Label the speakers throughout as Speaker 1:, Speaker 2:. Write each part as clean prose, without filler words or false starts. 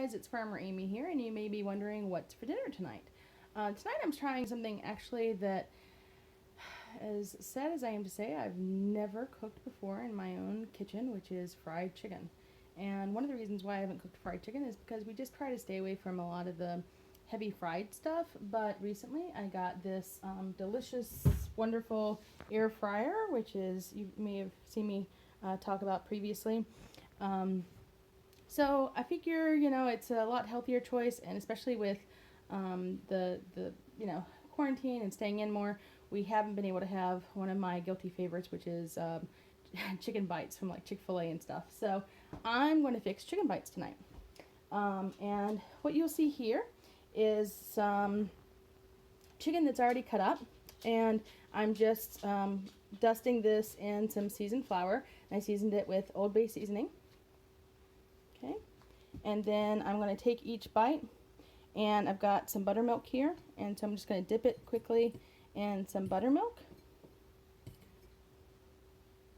Speaker 1: guys, it's Farmer Amy here, and you may be wondering what's for dinner tonight. Tonight I'm trying something actually that, as sad as I am to say, I've never cooked before in my own kitchen, which is fried chicken. And one of the reasons why I haven't cooked fried chicken is because we just try to stay away from a lot of the heavy fried stuff. But recently I got this delicious, wonderful air fryer, which is, you may have seen me talk about previously. So I figure, it's a lot healthier choice, and especially with the quarantine and staying in more, we haven't been able to have one of my guilty favorites, which is chicken bites from like Chick-fil-A and stuff. So I'm going to fix chicken bites tonight. And what you'll see here is some chicken that's already cut up, and I'm just dusting this in some seasoned flour. I seasoned it with Old Bay seasoning. Okay, and then I'm going to take each bite, and I've got some buttermilk here, and so I'm just going to dip it quickly in some buttermilk.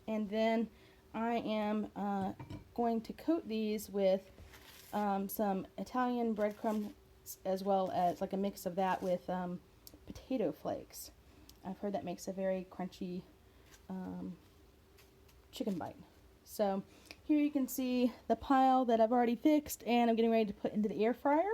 Speaker 1: And then I am going to coat these with some Italian breadcrumbs, as well as like a mix of that with potato flakes. I've heard that makes a very crunchy chicken bite. So here you can see the pile that I've already fixed, and I'm getting ready to put into the air fryer.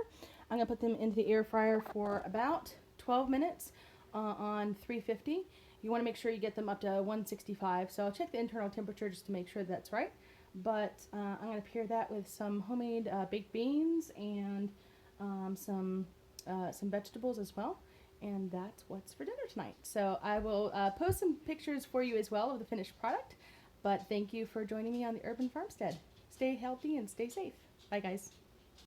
Speaker 1: I'm going to put them into the air fryer for about 12 minutes on 350. You want to make sure you get them up to 165, so I'll check the internal temperature just to make sure that's right. But I'm going to pair that with some homemade baked beans and some vegetables as well. And that's what's for dinner tonight. So I will post some pictures for you as well of the finished product. But thank you for joining me on the Urban Farmstead. Stay healthy and stay safe. Bye, guys.